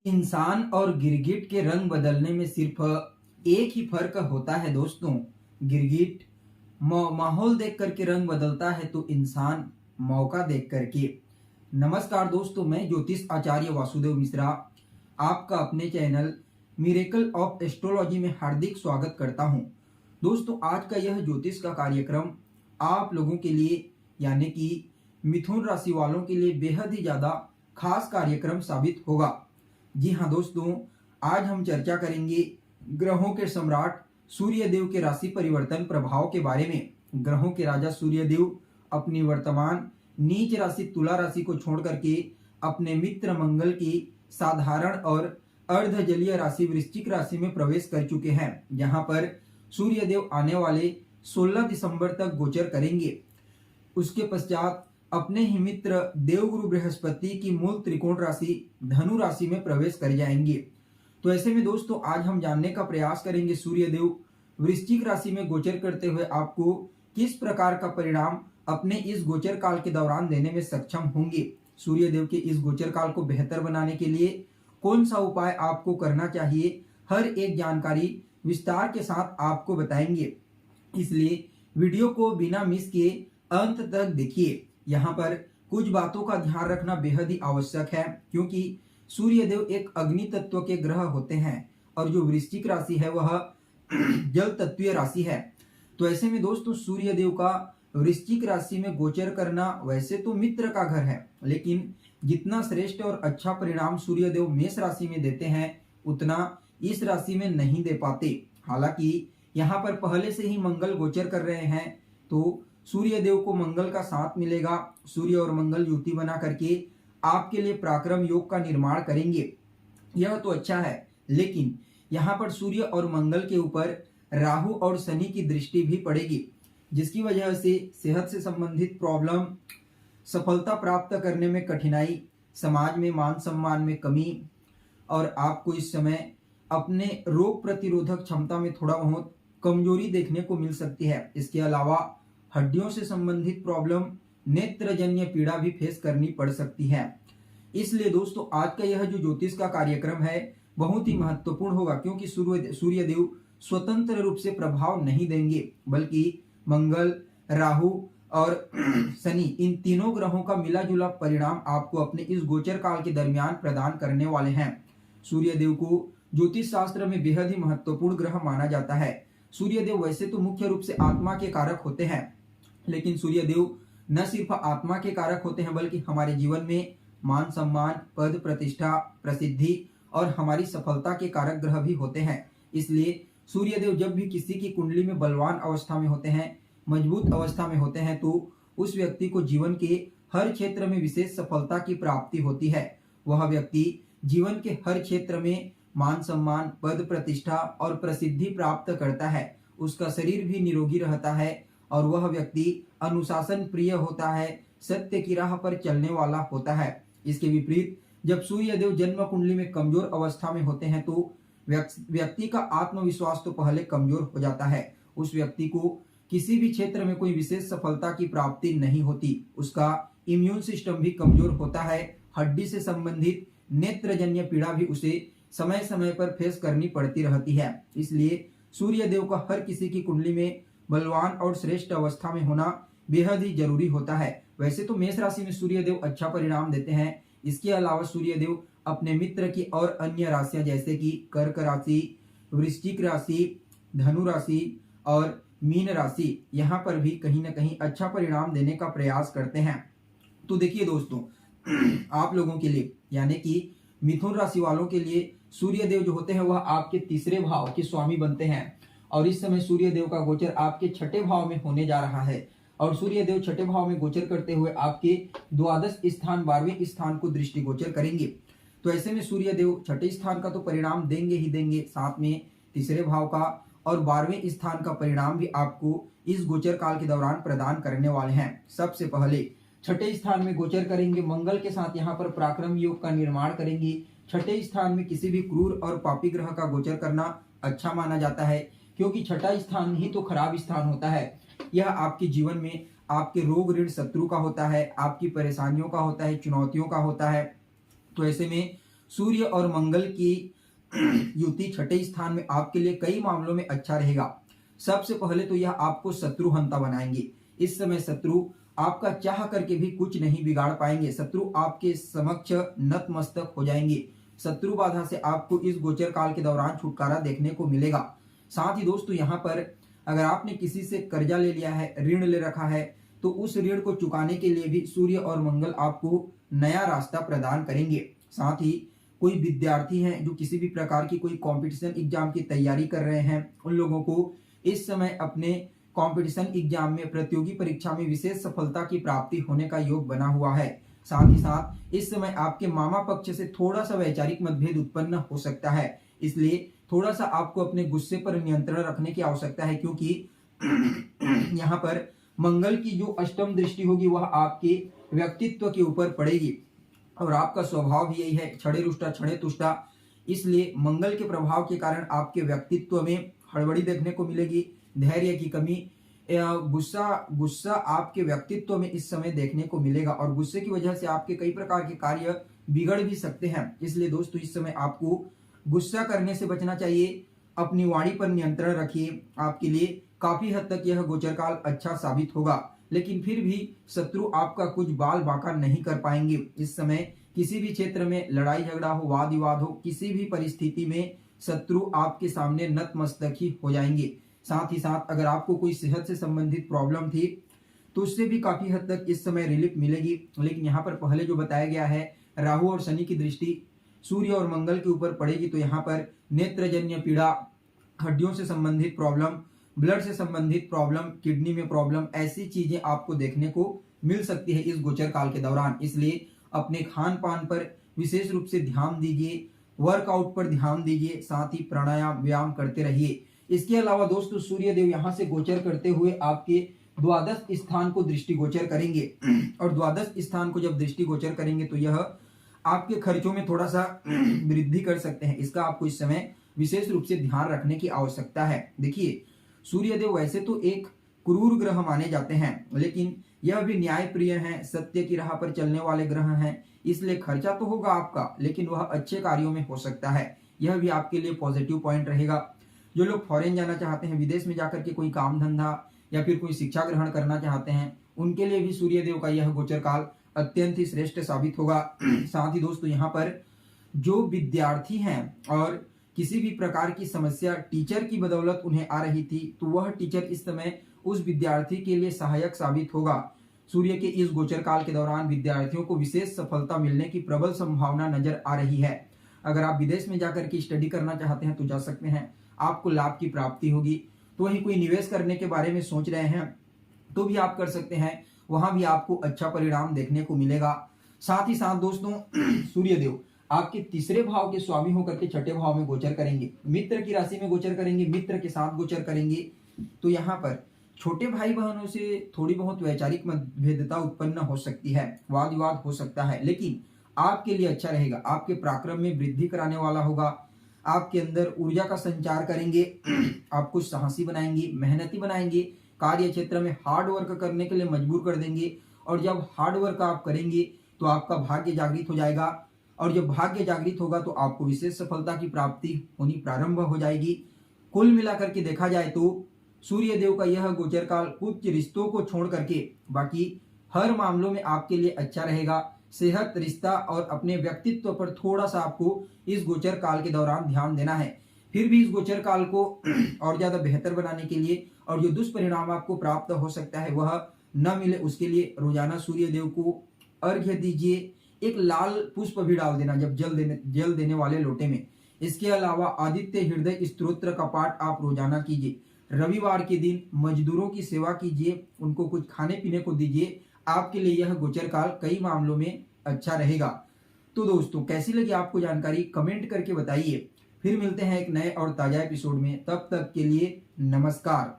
इंसान और गिरगिट के रंग बदलने में सिर्फ एक ही फर्क होता है दोस्तों। गिरगिट माहौल देख करके रंग बदलता है तो इंसान मौका देख करके। नमस्कार दोस्तों, मैं ज्योतिष आचार्य वासुदेव मिश्रा आपका अपने चैनल मिरेकल ऑफ एस्ट्रोलॉजी में हार्दिक स्वागत करता हूं। दोस्तों, आज का यह ज्योतिष का कार्यक्रम आप लोगों के लिए यानी कि मिथुन राशि वालों के लिए बेहद ही ज्यादा खास कार्यक्रम साबित होगा। जी हाँ दोस्तों, आज हम चर्चा करेंगे ग्रहों के सम्राट सूर्य देव के राशि परिवर्तन प्रभाव के बारे में। ग्रहों के राजा सूर्य देव अपनी वर्तमान नीच राशि तुला राशि को छोड़ करके अपने मित्र मंगल की साधारण और अर्ध जलीय राशि वृश्चिक राशि में प्रवेश कर चुके हैं, जहां पर सूर्य देव आने वाले 16 दिसंबर तक गोचर करेंगे। उसके पश्चात अपने ही मित्र देवगुरु बृहस्पति की मूल त्रिकोण राशि धनु राशि में प्रवेश कर जाएंगे। तो ऐसे में दोस्तों, आज हम जानने का प्रयास करेंगे सूर्य देव वृश्चिक राशि में गोचर करते हुए आपको किस प्रकार का परिणाम अपने इस गोचर काल के दौरान देने में सक्षम होंगे। सूर्य देव के इस गोचर काल को बेहतर बनाने के लिए कौन सा उपाय आपको करना चाहिए, हर एक जानकारी विस्तार के साथ आपको बताएंगे। इसलिए वीडियो को बिना मिस किए अंत तक देखिए। यहाँ पर कुछ बातों का ध्यान रखना बेहद ही आवश्यक है, क्योंकि सूर्य देव एक अग्नि तत्व के ग्रह होते हैं और जो वृश्चिक राशि है वह जल तत्वीय राशि है। तो ऐसे में दोस्तों, सूर्य देव का वृश्चिक राशि में गोचर करना वैसे तो मित्र का घर है, लेकिन जितना श्रेष्ठ और अच्छा परिणाम सूर्य देव मेष राशि में देते हैं उतना इस राशि में नहीं दे पाते। हालांकि यहाँ पर पहले से ही मंगल गोचर कर रहे हैं, तो सूर्य देव को मंगल का साथ मिलेगा। सूर्य और मंगल युति बना करके आपके लिए पराक्रम योग का निर्माण करेंगे, यह तो अच्छा है। लेकिन यहाँ पर सूर्य और मंगल के ऊपर राहु और शनि की दृष्टि भी पड़ेगी, जिसकी वजह से सेहत से संबंधित प्रॉब्लम, सफलता प्राप्त करने में कठिनाई, समाज में मान सम्मान में कमी और आपको इस समय अपने रोग प्रतिरोधक क्षमता में थोड़ा बहुत कमजोरी देखने को मिल सकती है। इसके अलावा हड्डियों से संबंधित प्रॉब्लम, नेत्रजन्य पीड़ा भी फेस करनी पड़ सकती है। इसलिए दोस्तों, आज का यह जो ज्योतिष का कार्यक्रम है बहुत ही महत्वपूर्ण होगा, क्योंकि सूर्य देव स्वतंत्र रूप से प्रभाव नहीं देंगे, बल्कि मंगल, राहु और शनि, इन तीनों ग्रहों का मिला जुला परिणाम आपको अपने इस गोचर काल के दरमियान प्रदान करने वाले हैं। सूर्य देव को ज्योतिष शास्त्र में बेहद ही महत्वपूर्ण ग्रह माना जाता है। सूर्य देव वैसे तो मुख्य रूप से आत्मा के कारक होते हैं, लेकिन सूर्य देव न सिर्फ आत्मा के कारक होते हैं बल्कि हमारे जीवन में मान सम्मान, पद प्रतिष्ठा, प्रसिद्धि और हमारी सफलता के कारक ग्रह भी होते हैं। इसलिए सूर्य देव जब भी किसी की कुंडली में बलवान अवस्था में होते हैं, मजबूत अवस्था में होते हैं, तो उस व्यक्ति को जीवन के हर क्षेत्र में विशेष सफलता की प्राप्ति होती है। वह व्यक्ति जीवन के हर क्षेत्र में मान सम्मान, पद प्रतिष्ठा और प्रसिद्धि प्राप्त करता है। उसका शरीर भी निरोगी रहता है और वह व्यक्ति अनुशासन प्रिय होता है, सत्य की राह पर चलने वाला होता है। इसके विपरीत जब सूर्य देव जन्म कुंडली में कमजोर अवस्था में होते हैं तो व्यक्ति का आत्मविश्वास तो पहले कमजोर हो जाता है। उस व्यक्ति को किसी भी क्षेत्र में कोई विशेष सफलता की प्राप्ति नहीं होती। उसका इम्यून सिस्टम भी कमजोर होता है। हड्डी से संबंधित नेत्रजन्य पीड़ा भी उसे समय समय पर फेस करनी पड़ती रहती है। इसलिए सूर्य देव का हर किसी की कुंडली में बलवान और श्रेष्ठ अवस्था में होना बेहद ही जरूरी होता है। वैसे तो मेष राशि में सूर्य देव अच्छा परिणाम देते हैं। इसके अलावा सूर्य देव अपने मित्र की और अन्य राशियां जैसे कि कर्क राशि, वृश्चिक राशि, धनु राशि और मीन राशि, यहाँ पर भी कहीं ना कहीं अच्छा परिणाम देने का प्रयास करते हैं। तो देखिए दोस्तों, आप लोगों के लिए यानी कि मिथुन राशि वालों के लिए सूर्य देव जो होते हैं वह आपके तीसरे भाव के स्वामी बनते हैं और इस समय सूर्य देव का गोचर आपके छठे भाव में होने जा रहा है। और सूर्य देव छठे भाव में गोचर करते हुए आपके द्वादश स्थान, 12वें स्थान को दृष्टि गोचर करेंगे। तो ऐसे में सूर्य देव छठे स्थान का तो परिणाम देंगे ही देंगे, साथ में तीसरे भाव का और 12वें स्थान का परिणाम भी आपको इस गोचर काल के दौरान प्रदान करने वाले हैं। सबसे पहले छठे स्थान में गोचर करेंगे मंगल के साथ, यहाँ पर पराक्रम योग का निर्माण करेंगे। छठे स्थान में किसी भी क्रूर और पापी ग्रह का गोचर करना अच्छा माना जाता है, क्योंकि छठा स्थान ही तो खराब स्थान होता है। यह आपके जीवन में आपके रोग ऋण शत्रु का होता है, आपकी परेशानियों का होता है, चुनौतियों का होता है। तो ऐसे में सूर्य और मंगल की युति छठे स्थान में आपके लिए कई मामलों में अच्छा रहेगा। सबसे पहले तो यह आपको शत्रुहंता बनाएंगे। इस समय शत्रु आपका चाह करके भी कुछ नहीं बिगाड़ पाएंगे। शत्रु आपके समक्ष नतमस्तक हो जाएंगे। शत्रु बाधा से आपको इस गोचर काल के दौरान छुटकारा देखने को मिलेगा। साथ ही दोस्तों यहाँ पर अगर आपने किसी से कर्जा ले लिया है, ऋण ले रखा है, तो उस ऋण को चुकाने के लिए भी सूर्य और मंगल आपको नया रास्ता प्रदान करेंगे। साथ ही कोई विद्यार्थी हैं जो किसी भी प्रकार की कोई कंपटीशन एग्जाम की तैयारी कर रहे हैं, उन लोगों को इस समय अपने कंपटीशन एग्जाम में, प्रतियोगी परीक्षा में विशेष सफलता की प्राप्ति होने का योग बना हुआ है। साथ ही साथ इस समय आपके मामा पक्ष से थोड़ा सा वैचारिक मतभेद उत्पन्न हो सकता है, इसलिए थोड़ा सा आपको अपने गुस्से पर नियंत्रण रखने की आवश्यकता है, क्योंकि यहाँ पर मंगल की जो अष्टम दृष्टि होगी वह आपके व्यक्तित्व के ऊपर पड़ेगी और आपका स्वभाव भी यही है, छड़े रुष्टा छड़े तुष्टा। इसलिए मंगल के प्रभाव के कारण आपके व्यक्तित्व में हड़बड़ी देखने को मिलेगी, धैर्य की कमी, गुस्सा आपके व्यक्तित्व में इस समय देखने को मिलेगा और गुस्से की वजह से आपके कई प्रकार के कार्य बिगड़ भी सकते हैं। इसलिए दोस्तों इस समय आपको गुस्सा करने से बचना चाहिए, अपनी वाणी पर नियंत्रण रखिए। आपके लिए काफी हद तक यह गोचर काल अच्छा साबित होगा, लेकिन फिर भी शत्रु आपका कुछ बाल बांका नहीं कर पाएंगे। इस समय किसी भी क्षेत्र में लड़ाई झगड़ा हो, वाद विवाद हो, किसी भी परिस्थिति में शत्रु आपके सामने नतमस्तक ही हो जाएंगे। साथ ही साथ अगर आपको कोई सेहत से संबंधित प्रॉब्लम थी तो उससे भी काफी हद तक इस समय रिलीफ मिलेगी। लेकिन यहाँ पर पहले जो बताया गया है, राहु और शनि की दृष्टि सूर्य और मंगल के ऊपर पड़ेगी, तो यहाँ पर नेत्रजन्य पीड़ा, हड्डियों से संबंधित प्रॉब्लम, ब्लड से संबंधित प्रॉब्लम, किडनी में प्रॉब्लम, ऐसी चीजें आपको देखने को मिल सकती है इस गोचर काल के दौरान। इसलिए अपने खान पान पर विशेष रूप से ध्यान दीजिए, वर्कआउट पर ध्यान दीजिए, साथ ही प्राणायाम व्यायाम करते रहिए। इसके अलावा दोस्तों सूर्य देव यहाँ से गोचर करते हुए आपके द्वादश स्थान को दृष्टि गोचर करेंगे और द्वादश स्थान को जब दृष्टि गोचर करेंगे तो यह आपके खर्चों में थोड़ा सा वृद्धि कर सकते हैं। इसका आपको इस समय विशेष रूप से ध्यान रखने की आवश्यकता है। देखिए सूर्य देव वैसे तो एक क्रूर ग्रह माने जाते हैं, लेकिन यह भी न्याय प्रिय है, सत्य की राह पर चलने वाले ग्रह हैं। इसलिए खर्चा तो होगा आपका, लेकिन वह अच्छे कार्यों में हो सकता है। यह भी आपके लिए पॉजिटिव पॉइंट रहेगा। जो लोग फॉरेन जाना चाहते हैं, विदेश में जाकर के कोई काम धंधा या फिर कोई शिक्षा ग्रहण करना चाहते हैं, उनके लिए भी सूर्य देव का यह गोचर काल अत्यंत ही श्रेष्ठ साबित होगा। साथ ही दोस्तों यहाँ पर जो विद्यार्थी हैं और किसी भी प्रकार की समस्या टीचर की बदौलत उन्हें आ रही थी, तो वह टीचर इस समय उस विद्यार्थी के लिए सहायक साबित होगा। सूर्य के इस गोचर काल के दौरान विद्यार्थियों को विशेष सफलता मिलने की प्रबल संभावना नजर आ रही है। अगर आप विदेश में जाकर के स्टडी करना चाहते हैं तो जा सकते हैं, आपको लाभ की प्राप्ति होगी। तो वहीं कोई निवेश करने के बारे में सोच रहे हैं तो भी आप कर सकते हैं, वहां भी आपको अच्छा परिणाम देखने को मिलेगा। साथ ही साथ दोस्तों सूर्य देव आपके तीसरे भाव के स्वामी होकर के छठे भाव में गोचर करेंगे, मित्र की राशि में गोचर करेंगे, मित्र के साथ गोचर करेंगे। तो यहाँ पर छोटे भाई बहनों से थोड़ी बहुत वैचारिक मतभेदता उत्पन्न हो सकती है, वाद विवाद हो सकता है, लेकिन आपके लिए अच्छा रहेगा। आपके पराक्रम में वृद्धि कराने वाला होगा, आपके अंदर ऊर्जा का संचार करेंगे, आपको साहसी बनाएंगे, मेहनती बनाएंगे, कार्य क्षेत्र में हार्ड वर्क करने के लिए मजबूर कर देंगे। और जब हार्ड वर्क आप करेंगे तो आपका भाग्य जागृत हो जाएगा, और जब भाग्य जागृत होगा तो आपको विशेष सफलता की प्राप्ति होनी प्रारंभ हो जाएगी। कुल मिलाकर के देखा जाए तो सूर्य देव का यह गोचर काल कुछ रिश्तों को छोड़ करके बाकी हर मामलों में आपके लिए अच्छा रहेगा। सेहत, रिश्ता और अपने व्यक्तित्व पर थोड़ा सा आपको इस गोचर काल के दौरान ध्यान देना है। फिर भी इस गोचर काल को और ज्यादा बेहतर बनाने के लिए और जो दुष्परिणाम आपको प्राप्त हो सकता है वह न मिले, उसके लिए रोजाना सूर्य देव को अर्घ्य दीजिए। एक लाल पुष्प भी डाल देना जब जल देने वाले लोटे में। इसके अलावा आदित्य हृदय स्तोत्र का पाठ आप रोजाना कीजिए। रविवार के दिन मजदूरों की सेवा कीजिए, उनको कुछ खाने पीने को दीजिए। आपके लिए यह गोचर काल कई मामलों में अच्छा रहेगा। तो दोस्तों कैसी लगी आपको जानकारी कमेंट करके बताइए। फिर मिलते हैं एक नए और ताजा एपिसोड में, तब तक के लिए नमस्कार।